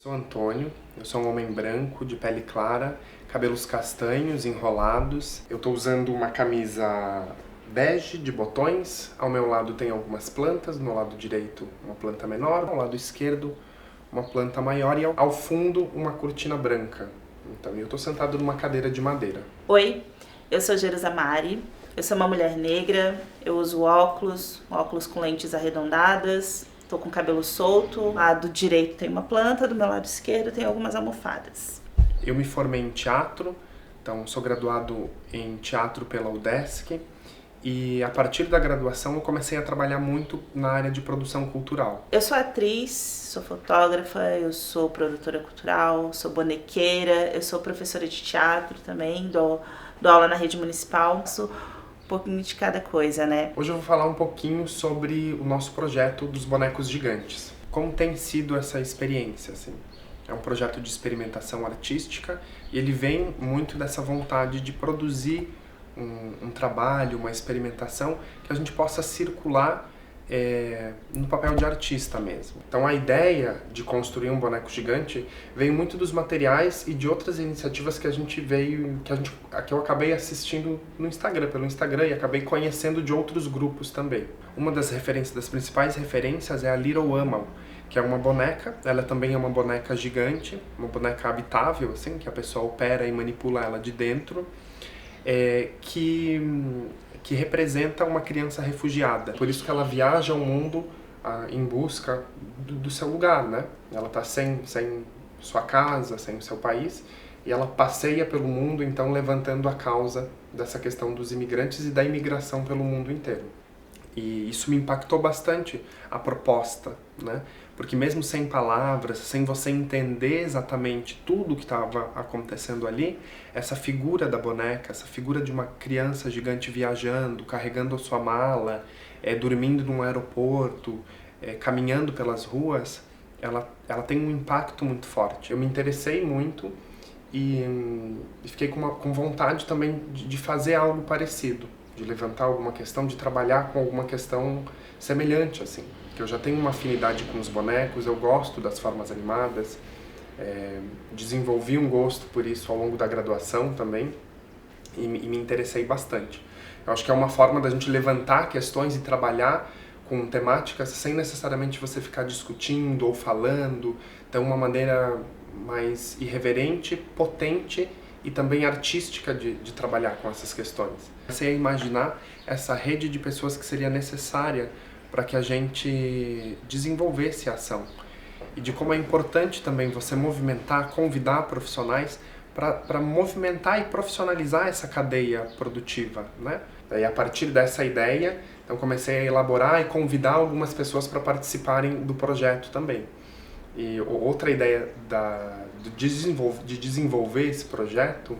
Sou Antônio, eu sou um homem branco, de pele clara, cabelos castanhos, enrolados. Eu estou usando uma camisa bege de botões. Ao meu lado tem algumas plantas, no lado direito uma planta menor, ao lado esquerdo uma planta maior e ao fundo uma cortina branca. Então eu estou sentado numa cadeira de madeira. Oi, eu sou Jerusa Mari, eu sou uma mulher negra, eu uso óculos com lentes arredondadas. Tô com cabelo solto, do lado direito tem uma planta, do meu lado esquerdo tem algumas almofadas. Eu me formei em teatro, então sou graduado em teatro pela UDESC e a partir da graduação eu comecei a trabalhar muito na área de produção cultural. Eu sou atriz, sou fotógrafa, eu sou produtora cultural, sou bonequeira, eu sou professora de teatro também, dou aula na rede municipal, sou um pouquinho de cada coisa, né? Hoje eu vou falar um pouquinho sobre o nosso projeto dos bonecos gigantes. Como tem sido essa experiência, assim? É um projeto de experimentação artística e ele vem muito dessa vontade de produzir um trabalho, uma experimentação que a gente possa circular no papel de artista mesmo. Então a ideia de construir um boneco gigante veio muito dos materiais e de outras iniciativas que eu acabei assistindo pelo Instagram e acabei conhecendo de outros grupos também. Uma das principais referências é a Little Amal, que é uma boneca, ela também é uma boneca gigante, uma boneca habitável, assim, que a pessoa opera e manipula ela de dentro, que representa uma criança refugiada. Por isso que ela viaja ao mundo em busca do seu lugar, né? Ela está sem sua casa, sem o seu país, e ela passeia pelo mundo, então, levantando a causa dessa questão dos imigrantes e da imigração pelo mundo inteiro. E isso me impactou bastante, a proposta, né? Porque mesmo sem palavras, sem você entender exatamente tudo o que estava acontecendo ali, essa figura da boneca, essa figura de uma criança gigante viajando, carregando a sua mala, dormindo num aeroporto, caminhando pelas ruas, ela tem um impacto muito forte. Eu me interessei muito e fiquei com vontade também de fazer algo parecido, de levantar alguma questão, de trabalhar com alguma questão semelhante, assim. Que eu já tenho uma afinidade com os bonecos, eu gosto das formas animadas, desenvolvi um gosto por isso ao longo da graduação também e me interessei bastante. Eu acho que é uma forma da gente levantar questões e trabalhar com temáticas sem necessariamente você ficar discutindo ou falando, então uma maneira mais irreverente, potente e também artística de trabalhar com essas questões. Comecei a imaginar essa rede de pessoas que seria necessária para que a gente desenvolvesse a ação. E de como é importante também você movimentar, convidar profissionais para movimentar e profissionalizar essa cadeia produtiva, né? E a partir dessa ideia, então comecei a elaborar e convidar algumas pessoas para participarem do projeto também. E outra ideia de desenvolver esse projeto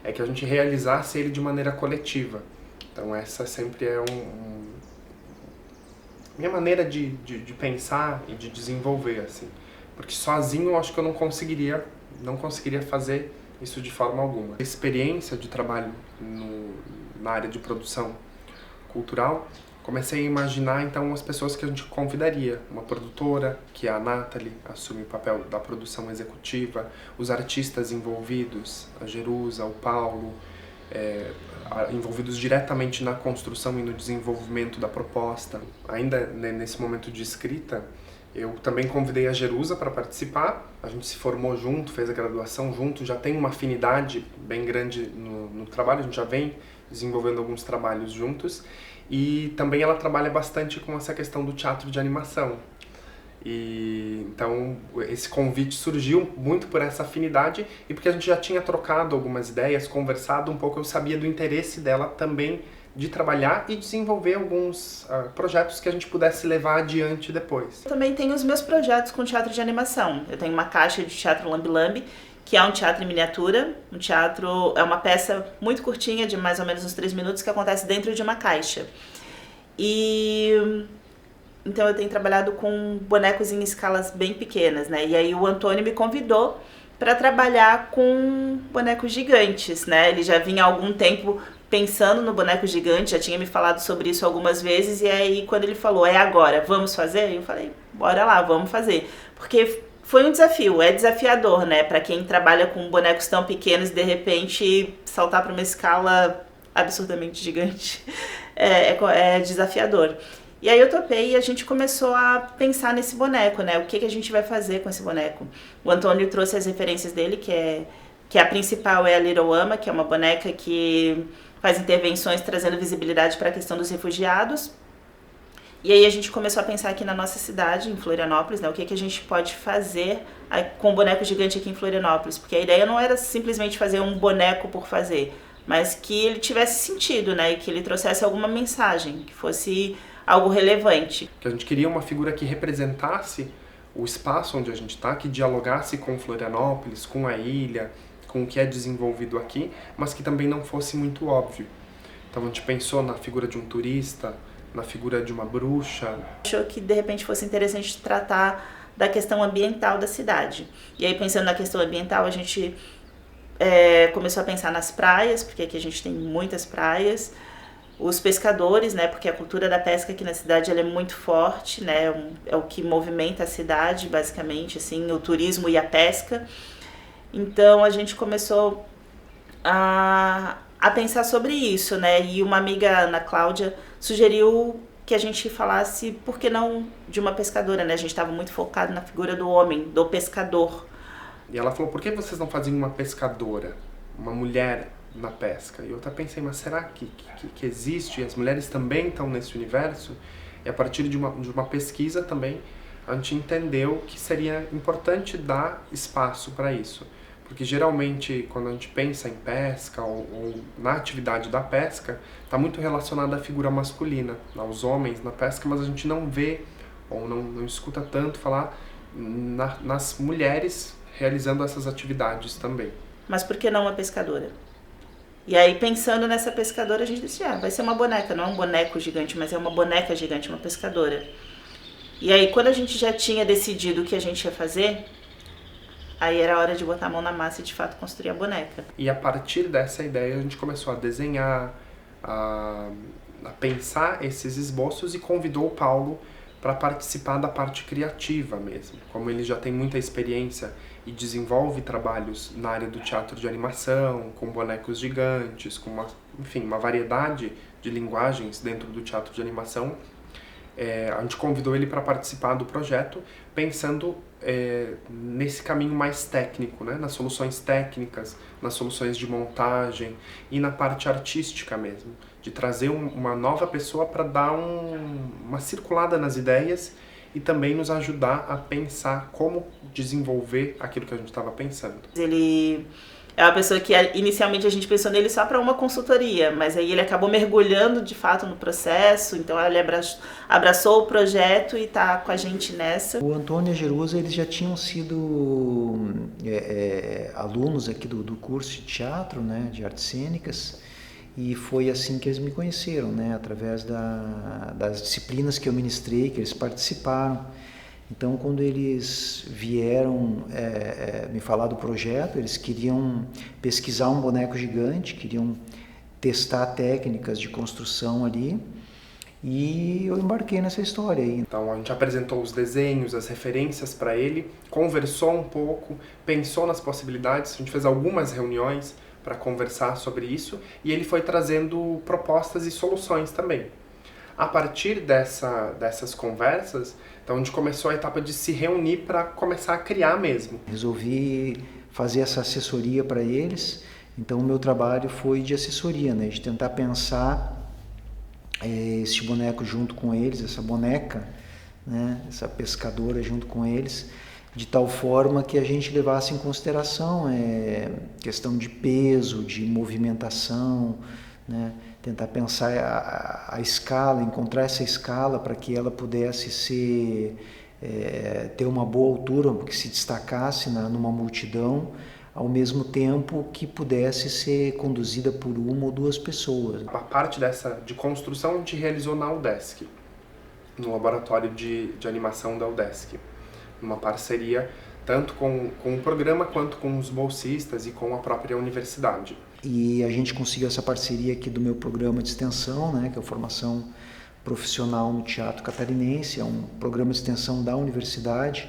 é que a gente realizasse ele de maneira coletiva. Então essa sempre é minha maneira de pensar e de desenvolver, assim. Porque sozinho eu acho que eu não conseguiria fazer isso de forma alguma. A experiência de trabalho na área de produção cultural, comecei a imaginar então as pessoas que a gente convidaria. Uma produtora, que é a Nathalie, assume o papel da produção executiva, os artistas envolvidos, a Jerusa, o Paulo, envolvidos diretamente na construção e no desenvolvimento da proposta. Ainda nesse momento de escrita, eu também convidei a Jerusa para participar, a gente se formou junto, fez a graduação junto, já tem uma afinidade bem grande no trabalho, a gente já vem desenvolvendo alguns trabalhos juntos, e também ela trabalha bastante com essa questão do teatro de animação. E então esse convite surgiu muito por essa afinidade e porque a gente já tinha trocado algumas ideias, conversado um pouco, eu sabia do interesse dela também de trabalhar e desenvolver alguns projetos que a gente pudesse levar adiante depois. Eu também tenho os meus projetos com teatro de animação. Eu tenho uma caixa de teatro Lambi Lambi, que é um teatro em miniatura. É uma peça muito curtinha, de mais ou menos uns 3 minutos, que acontece dentro de uma caixa. Então eu tenho trabalhado com bonecos em escalas bem pequenas, né? E aí o Antônio me convidou para trabalhar com bonecos gigantes, né? Ele já vinha há algum tempo pensando no boneco gigante, já tinha me falado sobre isso algumas vezes, e aí quando ele falou, é agora, vamos fazer? Eu falei, bora lá, vamos fazer. Porque Foi um desafio, é desafiador, né? Para quem trabalha com bonecos tão pequenos, de repente saltar para uma escala absurdamente gigante é desafiador. E aí eu topei e a gente começou a pensar nesse boneco, né? O que a gente vai fazer com esse boneco? O Antônio trouxe as referências dele, que a principal é a Little Ama, que é uma boneca que faz intervenções trazendo visibilidade para a questão dos refugiados. E aí a gente começou a pensar aqui na nossa cidade, em Florianópolis, né? O que a gente pode fazer com um boneco gigante aqui em Florianópolis. Porque a ideia não era simplesmente fazer um boneco por fazer, mas que ele tivesse sentido, né? E que ele trouxesse alguma mensagem, que fosse algo relevante. Que a gente queria uma figura que representasse o espaço onde a gente está, que dialogasse com Florianópolis, com a ilha, com o que é desenvolvido aqui, mas que também não fosse muito óbvio. Então a gente pensou na figura de um turista, na figura de uma bruxa. Achou que de repente fosse interessante tratar da questão ambiental da cidade. E aí, pensando na questão ambiental, a gente começou a pensar nas praias, porque aqui a gente tem muitas praias, os pescadores, né, porque a cultura da pesca aqui na cidade ela é muito forte, né, é o que movimenta a cidade, basicamente, assim, o turismo e a pesca. Então a gente começou a pensar sobre isso, né? E uma amiga, Ana Cláudia, sugeriu que a gente falasse, por que não, de uma pescadora, né? A gente estava muito focado na figura do homem, do pescador. E ela falou, por que vocês não faziam uma pescadora, uma mulher na pesca? E eu até pensei, mas será que existe? E as mulheres também estão nesse universo? E a partir de uma pesquisa também, a gente entendeu que seria importante dar espaço para isso. Porque geralmente, quando a gente pensa em pesca ou na atividade da pesca, está muito relacionada à figura masculina, aos homens na pesca, mas a gente não vê ou não escuta tanto falar nas mulheres realizando essas atividades também. Mas por que não uma pescadora? E aí, pensando nessa pescadora, a gente disse, vai ser uma boneca, não é um boneco gigante, mas é uma boneca gigante, uma pescadora. E aí, quando a gente já tinha decidido o que a gente ia fazer, aí era hora de botar a mão na massa e de fato construir a boneca. E a partir dessa ideia a gente começou a desenhar, a pensar esses esboços e convidou o Paulo para participar da parte criativa mesmo. Como ele já tem muita experiência e desenvolve trabalhos na área do teatro de animação, com bonecos gigantes, com uma variedade de linguagens dentro do teatro de animação, a gente convidou ele para participar do projeto, pensando nesse caminho mais técnico, né? Nas soluções técnicas, nas soluções de montagem e na parte artística mesmo, de trazer uma nova pessoa para dar uma circulada nas ideias e também nos ajudar a pensar como desenvolver aquilo que a gente estava pensando. Ele é uma pessoa que inicialmente a gente pensou nele só para uma consultoria, mas aí ele acabou mergulhando de fato no processo, então ele abraçou o projeto e está com a gente nessa. O Antônio e a Jerusa, eles já tinham sido alunos aqui do curso de teatro, né, de artes cênicas, e foi assim que eles me conheceram, né, através das disciplinas que eu ministrei, que eles participaram. Então, quando eles vieram me falar do projeto, eles queriam pesquisar um boneco gigante, queriam testar técnicas de construção ali, e eu embarquei nessa história aí. Então, a gente apresentou os desenhos, as referências para ele, conversou um pouco, pensou nas possibilidades, a gente fez algumas reuniões para conversar sobre isso, e ele foi trazendo propostas e soluções também. A partir dessas conversas, então a gente começou a etapa de se reunir para começar a criar mesmo. Resolvi fazer essa assessoria para eles, então o meu trabalho foi de assessoria, né? De tentar pensar esse boneco junto com eles, essa boneca, né? Essa pescadora junto com eles, de tal forma que a gente levasse em consideração questão de peso, de movimentação, né? Tentar pensar a escala, encontrar essa escala para que ela pudesse ter uma boa altura, que se destacasse numa multidão, ao mesmo tempo que pudesse ser conduzida por uma ou duas pessoas. A parte de construção a gente realizou na UDESC, no laboratório de animação da UDESC, uma parceria tanto com o programa quanto com os bolsistas e com a própria universidade. E a gente conseguiu essa parceria aqui do meu programa de extensão, né, que é a formação profissional no Teatro Catarinense, é um programa de extensão da universidade,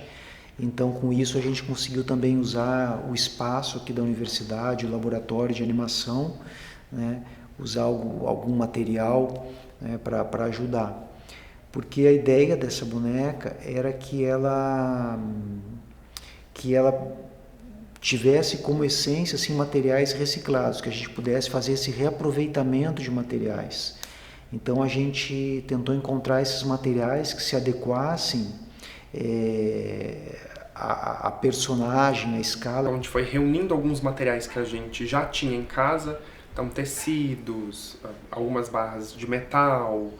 Então, com isso, a gente conseguiu também usar o espaço aqui da universidade, o laboratório de animação, né, usar algum material, né, para ajudar. Porque a ideia dessa boneca era que ela tivesse como essência assim, materiais reciclados, que a gente pudesse fazer esse reaproveitamento de materiais. Então a gente tentou encontrar esses materiais que se adequassem a personagem, a escala. Então, a gente foi reunindo alguns materiais que a gente já tinha em casa, então tecidos, algumas barras de metal,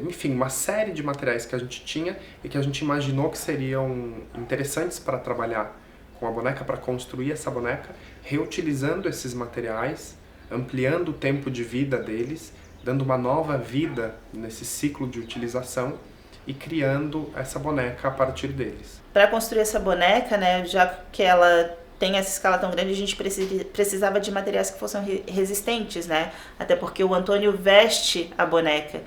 enfim, uma série de materiais que a gente tinha e que a gente imaginou que seriam interessantes para trabalhar com a boneca, para construir essa boneca, reutilizando esses materiais, ampliando o tempo de vida deles, dando uma nova vida nesse ciclo de utilização e criando essa boneca a partir deles. Para construir essa boneca, né, já que ela tem essa escala tão grande, a gente precisava de materiais que fossem resistentes, né? Até porque o Antônio veste a boneca.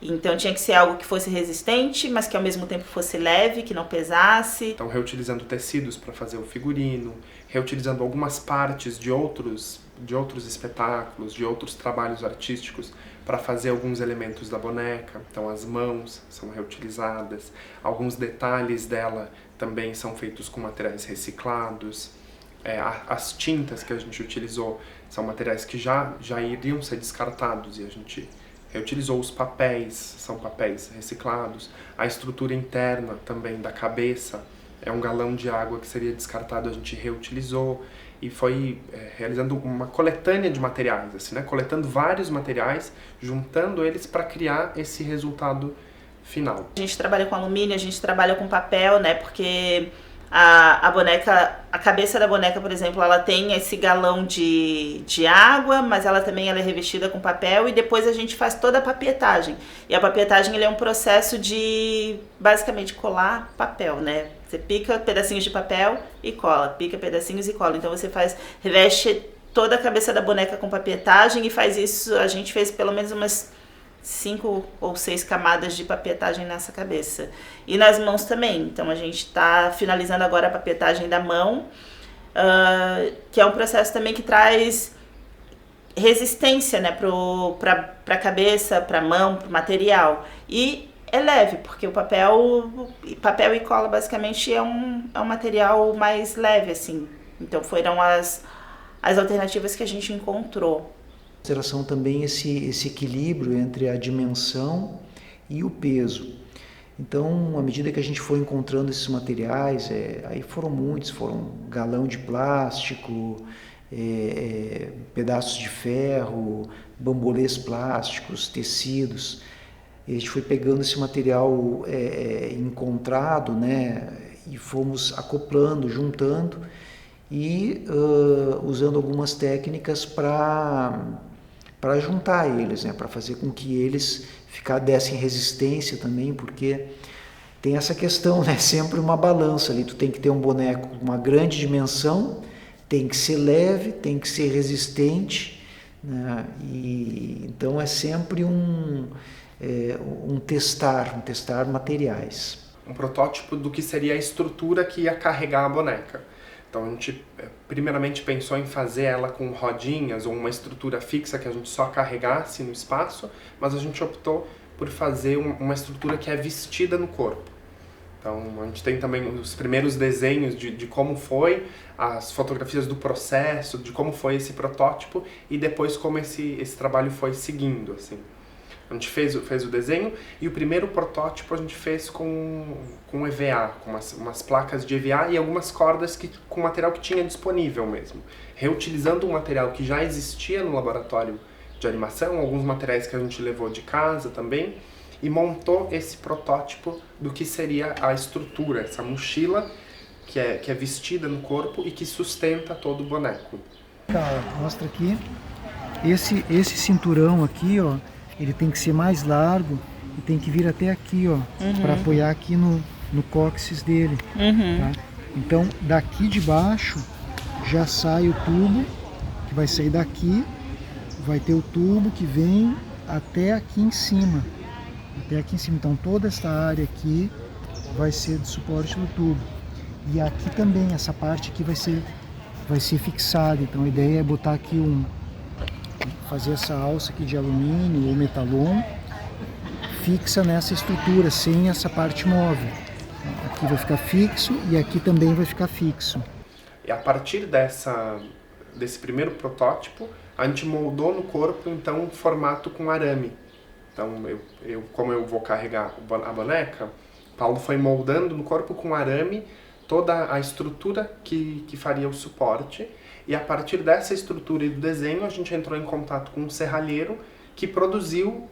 Então tinha que ser algo que fosse resistente, mas que ao mesmo tempo fosse leve, que não pesasse. Então reutilizando tecidos para fazer o figurino, reutilizando algumas partes de outros espetáculos, de outros trabalhos artísticos para fazer alguns elementos da boneca. Então as mãos são reutilizadas, alguns detalhes dela também são feitos com materiais reciclados. As tintas que a gente utilizou são materiais que já iriam ser descartados e a gente reutilizou. Os papéis, são papéis reciclados. A estrutura interna também da cabeça é um galão de água que seria descartado, a gente reutilizou e foi realizando uma coletânea de materiais, assim, né? Coletando vários materiais, juntando eles para criar esse resultado final. A gente trabalha com alumínio, a gente trabalha com papel, né? Porque a boneca, a cabeça da boneca, por exemplo, ela tem esse galão de água, mas ela também é revestida com papel e depois a gente faz toda a papietagem. E a papietagem ele é um processo de, basicamente, colar papel, né? Você pica pedacinhos de papel e cola, pica pedacinhos e cola. Então você reveste toda a cabeça da boneca com papietagem e faz isso, a gente fez pelo menos umas 5 ou 6 camadas de papietagem nessa cabeça. E nas mãos também. Então a gente está finalizando agora a papietagem da mão, que é um processo também que traz resistência, né, para a cabeça, para a mão, para o material. E é leve, porque o papel e cola basicamente é um material mais leve, assim. Então foram as alternativas que a gente encontrou. Consideração também esse equilíbrio entre a dimensão e o peso. Então, à medida que a gente foi encontrando esses materiais, aí foram muitos, foram galão de plástico, pedaços de ferro, bambolês plásticos, tecidos. E a gente foi pegando esse material encontrado, né, e fomos acoplando, juntando e usando algumas técnicas para juntar eles, né, para fazer com que eles dessem resistência também, porque tem essa questão, né, sempre uma balança ali, tu tem que ter um boneco com uma grande dimensão, tem que ser leve, tem que ser resistente, né, e então é sempre um testar materiais. Um protótipo do que seria a estrutura que ia carregar a boneca. Então a gente primeiramente pensou em fazer ela com rodinhas ou uma estrutura fixa que a gente só carregasse no espaço, mas a gente optou por fazer uma estrutura que é vestida no corpo. Então a gente tem também os primeiros desenhos de como foi, as fotografias do processo, de como foi esse protótipo e depois como esse trabalho foi seguindo, assim. A gente fez o desenho e o primeiro protótipo a gente fez com EVA, com umas placas de EVA e algumas cordas com material que tinha disponível mesmo. Reutilizando um material que já existia no laboratório de animação, alguns materiais que a gente levou de casa também, e montou esse protótipo do que seria a estrutura, essa mochila que é vestida no corpo e que sustenta todo o boneco. Tá, mostra aqui, esse cinturão aqui, ó, ele tem que ser mais largo e tem que vir até aqui, ó, para apoiar aqui no cóccix dele. Tá? Então, daqui de baixo já sai o tubo, que vai sair daqui, vai ter o tubo que vem até aqui em cima. Até aqui em cima. Então, toda essa área aqui vai ser de suporte do tubo. E aqui também, essa parte aqui vai ser fixada. Então a ideia é botar aqui fazer essa alça aqui de alumínio ou metalon fixa nessa estrutura, sem essa parte móvel. Aqui vai ficar fixo e aqui também vai ficar fixo. E a partir desse primeiro protótipo, a gente moldou no corpo, então, um formato com arame. Então, como eu vou carregar a boneca, Paulo foi moldando no corpo com arame toda a estrutura que faria o suporte. E a partir dessa estrutura e do desenho, a gente entrou em contato com um serralheiro que produziu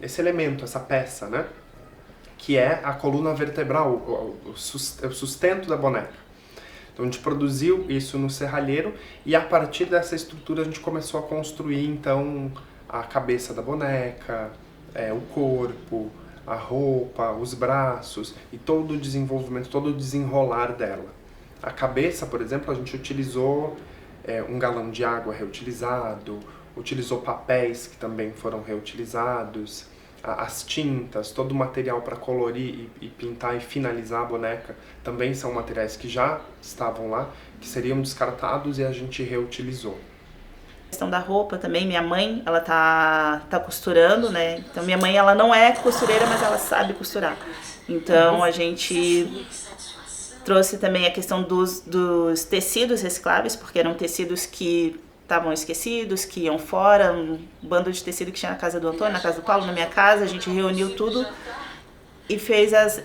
esse elemento, essa peça, né? Que é a coluna vertebral, o sustento da boneca. Então a gente produziu isso no serralheiro e a partir dessa estrutura a gente começou a construir então a cabeça da boneca, o corpo, a roupa, os braços e todo o desenvolvimento, todo o desenrolar dela. A cabeça, por exemplo, a gente utilizou um galão de água reutilizado, utilizou papéis que também foram reutilizados, as tintas, todo o material para colorir e pintar e finalizar a boneca também são materiais que já estavam lá, que seriam descartados e a gente reutilizou. A questão da roupa também, minha mãe, ela tá costurando, né? Então minha mãe, ela não é costureira, mas ela sabe costurar. Então a gente trouxe também a questão dos tecidos recicláveis, porque eram tecidos que estavam esquecidos, que iam fora, um bando de tecido que tinha na casa do Antônio, na casa do Paulo, na minha casa, a gente reuniu tudo e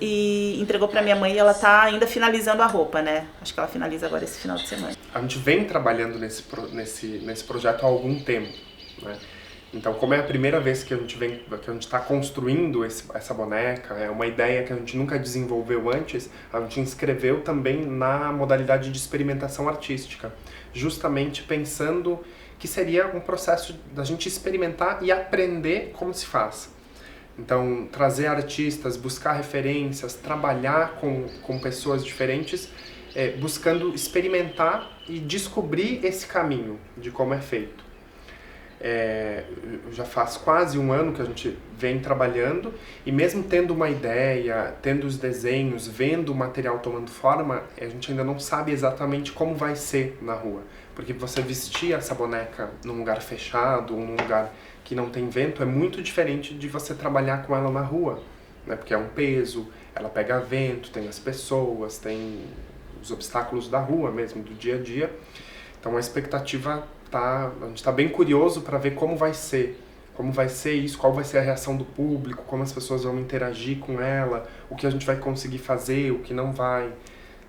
e entregou para minha mãe e ela tá ainda finalizando a roupa, né? Acho que ela finaliza agora esse final de semana. A gente vem trabalhando nesse projeto há algum tempo, né? Então, como é a primeira vez que a gente está construindo essa boneca, é uma ideia que a gente nunca desenvolveu antes, a gente inscreveu também na modalidade de experimentação artística, justamente pensando que seria um processo da gente experimentar e aprender como se faz. Então, trazer artistas, buscar referências, trabalhar com pessoas diferentes, buscando experimentar e descobrir esse caminho de como é feito. Já faz quase um ano que a gente vem trabalhando e mesmo tendo uma ideia, tendo os desenhos, vendo o material tomando forma, a gente ainda não sabe exatamente como vai ser na rua. Porque você vestir essa boneca num lugar fechado, num lugar que não tem vento, é muito diferente de você trabalhar com ela na rua, né? Porque é um peso, ela pega vento, tem as pessoas, tem os obstáculos da rua mesmo, do dia a dia. Então a expectativa a gente está bem curioso para ver como vai ser isso, qual vai ser a reação do público, como as pessoas vão interagir com ela, o que a gente vai conseguir fazer, o que não vai.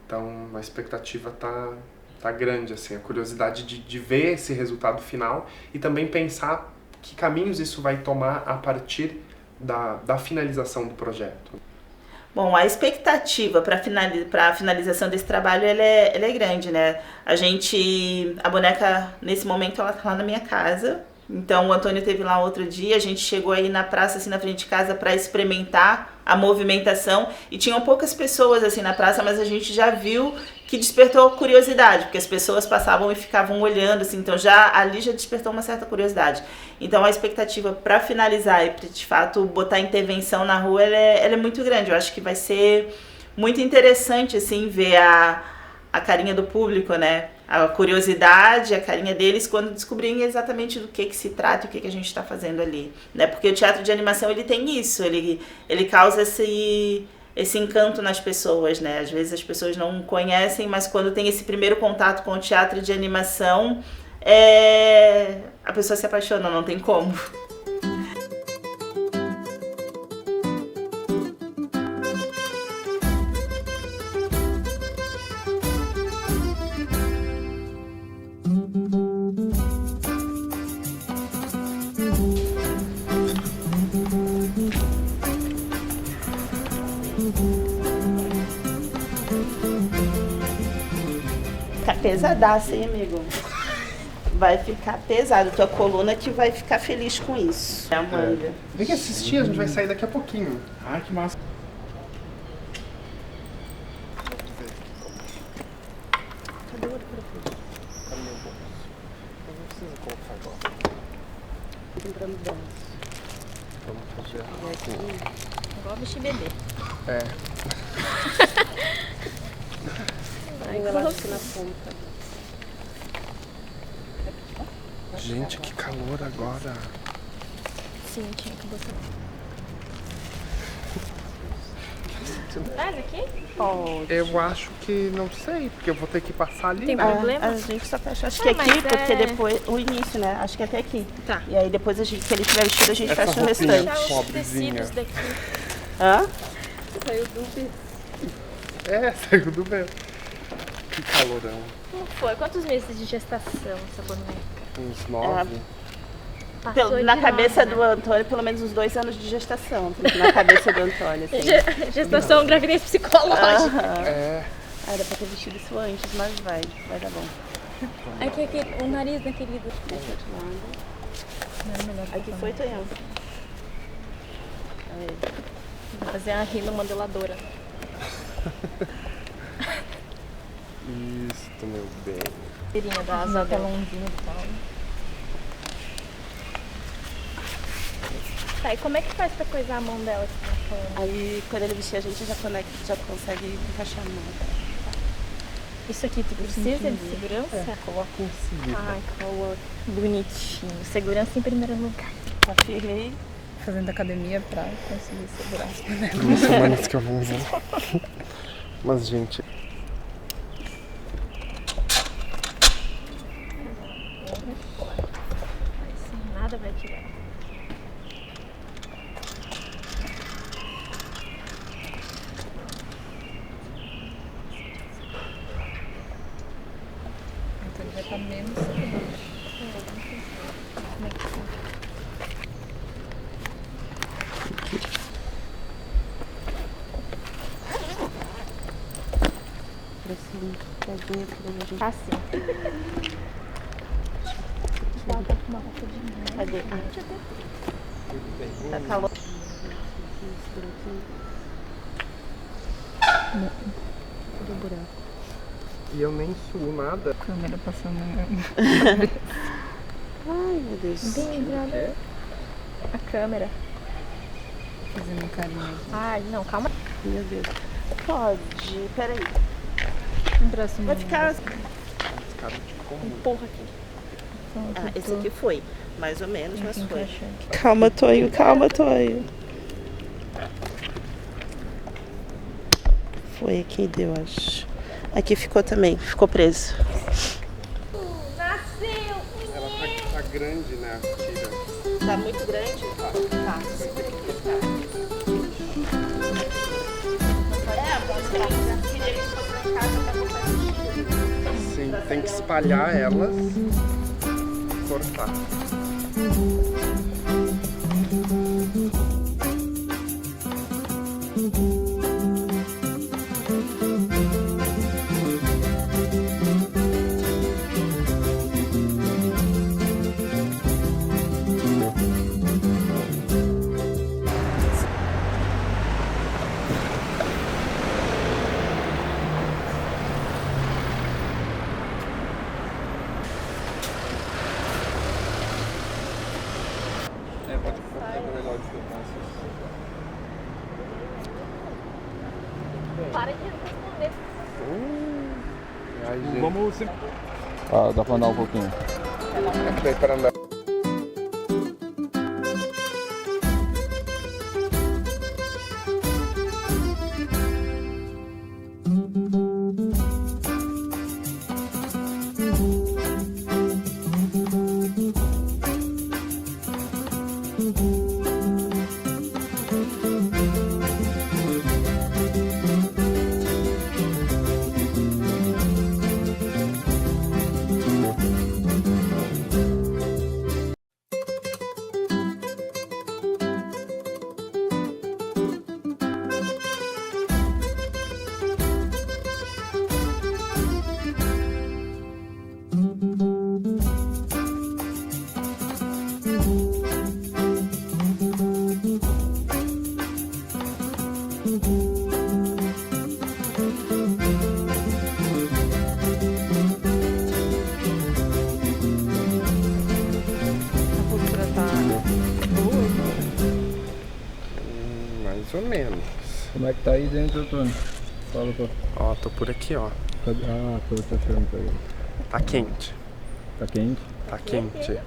Então a expectativa tá grande, assim, a curiosidade de ver esse resultado final e também pensar que caminhos isso vai tomar a partir da finalização do projeto. Bom, a expectativa para a finalização desse trabalho ela é grande, né? A boneca, nesse momento, ela tá lá na minha casa. Então, o Antônio teve lá outro dia, a gente chegou aí na praça, assim, na frente de casa, para experimentar a movimentação. E tinham poucas pessoas, assim, na praça, mas a gente já viu que despertou curiosidade, porque as pessoas passavam e ficavam olhando, assim, então ali já despertou uma certa curiosidade. Então, a expectativa para finalizar e para, de fato, botar intervenção na rua, ela é muito grande. Eu acho que vai ser muito interessante, assim, ver a carinha do público, né? A curiosidade, a carinha deles quando descobrirem exatamente do que se trata e o que a gente está fazendo ali, né? Porque o teatro de animação, ele tem isso, ele causa esse encanto nas pessoas, né? Às vezes as pessoas não conhecem, mas quando tem esse primeiro contato com o teatro de animação, a pessoa se apaixona, não tem como. Fica pesadaço, hein, amigo? Vai ficar pesado. Tua coluna que vai ficar feliz com isso. Amanda. Vem assistir, a gente vai sair daqui a pouquinho. Ah, que massa. Cadê o outro parafuso? Não precisa colocar agora. Tô comprando dança. Vamos fazer Igual bicho bebê. ainda lá assim na ponta. Gente, que calor agora. Sim, tinha que botar. Traz aqui? Pode. Eu acho que não sei, porque eu vou ter que passar ali, Tem né? problema? A gente só fecha. Acho que aqui, mas porque é- depois. O início, né? Acho que até aqui. Tá. E aí depois, se ele tiver vestido, a gente Essa fecha o roupinha. restante. Deixar os Pobrezinha. tecidos daqui. Hã? Saiu do É, saiu do meu. Que calorão. Como foi? Quantos meses de gestação essa boneca? Uns 9. Passou Na de cabeça nove, do Antônio, pelo menos uns 2 anos de gestação. Na cabeça do Antônio, assim. Gestação, gravidez psicológica. Aham. É. Ah, dá pra ter vestido isso antes, mas vai dar bom. Aqui, o nariz, né, querido? Deixa eu te mandar. Não, é melhor Aqui foi, Tonhão. Aí. Vou fazer a rima modeladora. Isso, meu bem. Tirinha da asa telãozinho e tal. Tá, e como é que faz pra coisar a mão dela que tá falando? Aí, quando ele vestir, a gente já consegue encaixar a mão. Isso aqui tu precisa de segurança? Coloca um cílio. Ai, coloca. Bonitinho. Segurança em primeiro lugar. Afirrei. fazendo academia pra conseguir segurar as bonecas. Tem umas semanas que eu não vou. Mas, gente, Nada vai tirar. Então ele vai estar menos seguro. Assim. Cadê? Tá calor. e eu nem suo nada. A câmera passando. Ai, meu Deus. Bem lembrado. A câmera. Fazendo um carinho. Ai, não, calma. Meu Deus. Pode. Peraí. Um braço Vai ficar. Cara de como. Empurra aqui. Ah, esse aqui foi. Mais ou menos, mas foi. encaixando. Calma, Tonho. Calma, Tonho. Foi aqui, deu, acho. Aqui ficou também. Ficou preso. Nasceu! Ela tá grande, né? Tira. Tá muito grande? Tá. Sim, tem que espalhar elas e cortar. Pode cortar melhor de Para de responder. Ai, gente. Vamos se... Ah, dá pra andar um pouquinho. É que daí para andar. A postura tá boa. Mais ou menos. Como é que tá aí dentro, Antônio? Fala, pô. Ó, tô por aqui, ó. tô te achando aí. Tá quente. Tá quente? Tá quente.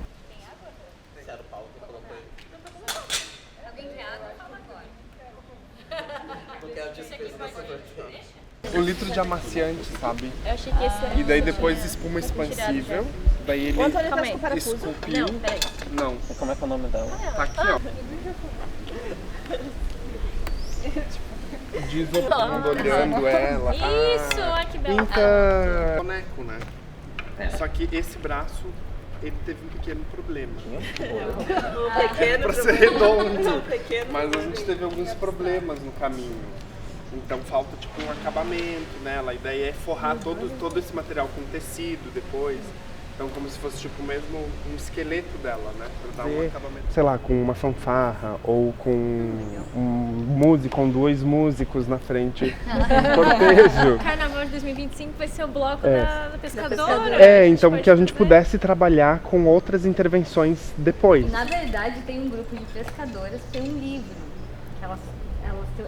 Um litro de amaciante, sabe? Eu achei que esse era... E daí depois espuma expansível. Daí ele esculpiu. Não, peraí. Não, Como é que é o nome dela? tá aqui, ó. De isopor, olhando ela. Isso, olha que bela. Então, boneco, né? Só que esse braço, ele teve um pequeno problema. Pra ser redondo. Mas a gente teve alguns problemas no caminho. Então falta tipo um acabamento nela. A ideia é forrar todo esse material com tecido depois. Então como se fosse tipo mesmo um esqueleto dela, né? Pra dar um acabamento. Sei lá, com uma fanfarra ou com um músico, com 2 músicos na frente do cortejo. Carnaval de 2025 vai ser o bloco da pescadora. Então que a gente pudesse trabalhar com outras intervenções depois. Na verdade, tem um grupo de pescadoras que tem um livro.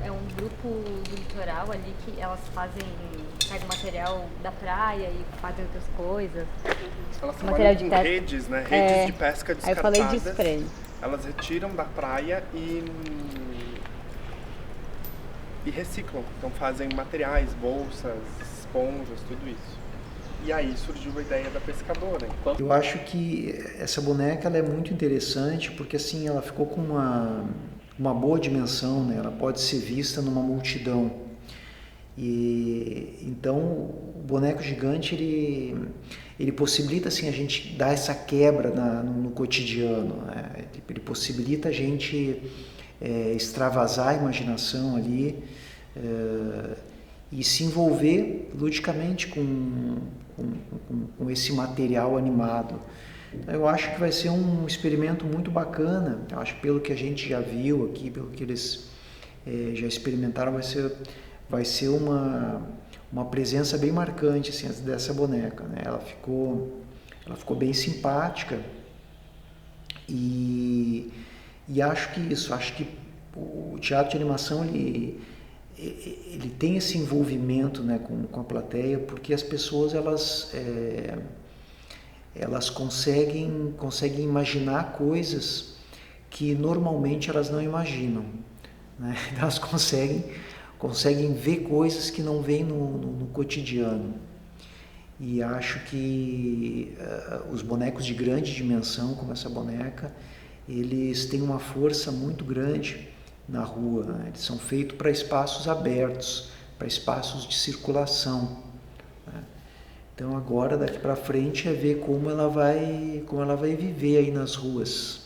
É um grupo do litoral ali que elas pegam material da praia e fazem outras coisas. Elas Material trabalham de com pesca. redes, né? Redes de pesca Aí eu descartadas. falei disso pra ele. Elas retiram da praia e reciclam. Então fazem materiais, bolsas, esponjas, tudo isso. E aí surgiu a ideia da pescadora. Eu acho que essa boneca ela é muito interessante porque assim ela ficou com uma boa dimensão, né? Ela pode ser vista numa multidão. E então o boneco gigante ele possibilita assim a gente dar essa quebra no cotidiano, né? Ele possibilita a gente extravasar a imaginação ali e se envolver ludicamente com esse material animado. Eu acho que vai ser um experimento muito bacana. Eu acho que pelo que a gente já viu aqui, pelo que eles já experimentaram, vai ser uma presença bem marcante assim, dessa boneca, né? Ela ficou bem simpática e acho que o teatro de animação ele tem esse envolvimento, né, com a plateia, porque as pessoas elas conseguem imaginar coisas que normalmente elas não imaginam, né? Elas conseguem ver coisas que não veem no cotidiano. E acho que os bonecos de grande dimensão, como essa boneca, eles têm uma força muito grande na rua, né? Eles são feitos para espaços abertos, para espaços de circulação, né? Então agora daqui para frente é ver como ela vai viver aí nas ruas.